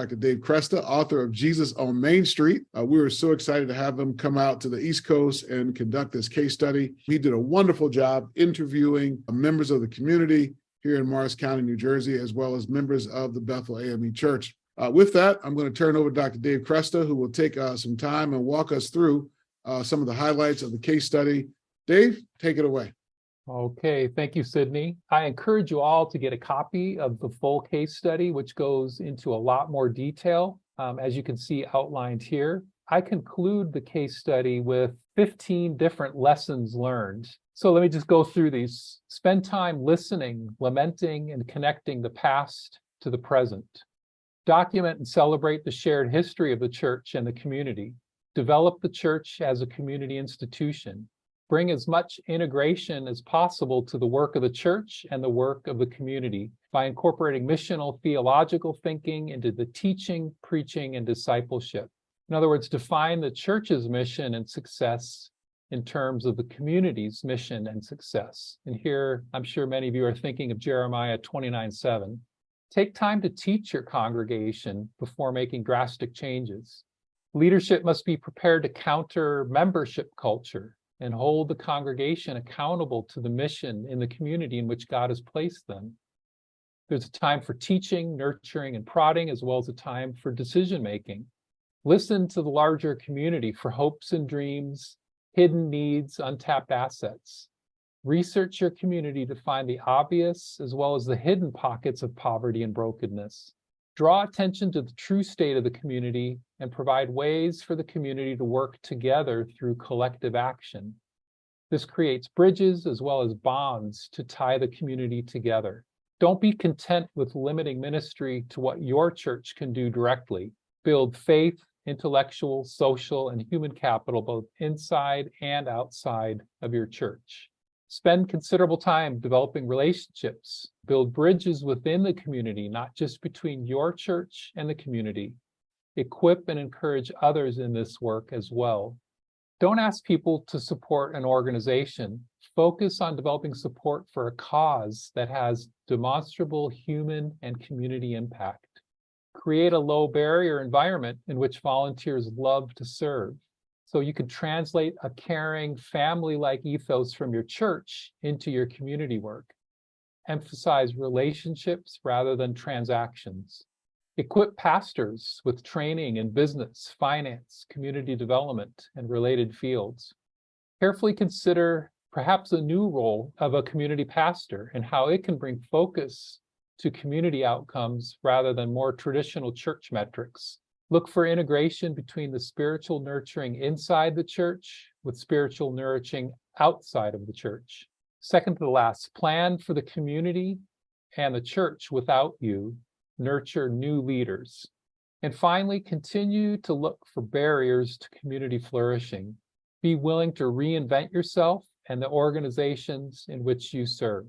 Dr. Dave Cresta, author of Jesus on Main Street. We were so excited to have him come out to the East Coast and conduct this case study. He did a wonderful job interviewing members of the community here in Morris County, New Jersey, as well as members of the Bethel AME Church. With that, I'm going to turn over to Dr. Dave Cresta, who will take some time and walk us through some of the highlights of the case study. Dave, take it away. Okay, thank you, Sydney. I encourage you all to get a copy of the full case study, which goes into a lot more detail, as you can see outlined here. I conclude the case study with 15 different lessons learned. So let me just go through these. Spend time listening, lamenting, and connecting the past to the present. Document and celebrate the shared history of the church and the community. Develop the church as a community institution. Bring as much integration as possible to the work of the church and the work of the community by incorporating missional theological thinking into the teaching, preaching, and discipleship. In other words, define the church's mission and success in terms of the community's mission and success. And here, I'm sure many of you are thinking of Jeremiah 29:7. Take time to teach your congregation before making drastic changes. Leadership must be prepared to counter membership culture and hold the congregation accountable to the mission in the community in which God has placed them. There's a time for teaching, nurturing, and prodding, as well as a time for decision-making. Listen to the larger community for hopes and dreams, hidden needs, untapped assets. Research your community to find the obvious as well as the hidden pockets of poverty and brokenness. Draw attention to the true state of the community and provide ways for the community to work together through collective action. This creates bridges as well as bonds to tie the community together. Don't be content with limiting ministry to what your church can do directly. Build faith, intellectual, social, and human capital both inside and outside of your church. Spend considerable time developing relationships. Build bridges within the community, not just between your church and the community. Equip and encourage others in this work as well. Don't ask people to support an organization. Focus on developing support for a cause that has demonstrable human and community impact. Create a low barrier environment in which volunteers love to serve. So you can translate a caring, family-like ethos from your church into your community work. Emphasize relationships rather than transactions. Equip pastors with training in business, finance, community development, and related fields. Carefully consider perhaps a new role of a community pastor and how it can bring focus to community outcomes rather than more traditional church metrics. Look for integration between the spiritual nurturing inside the church with spiritual nurturing outside of the church. Second to the last, plan for the community and the church without you. Nurture new leaders. And finally, continue to look for barriers to community flourishing. Be willing to reinvent yourself and the organizations in which you serve.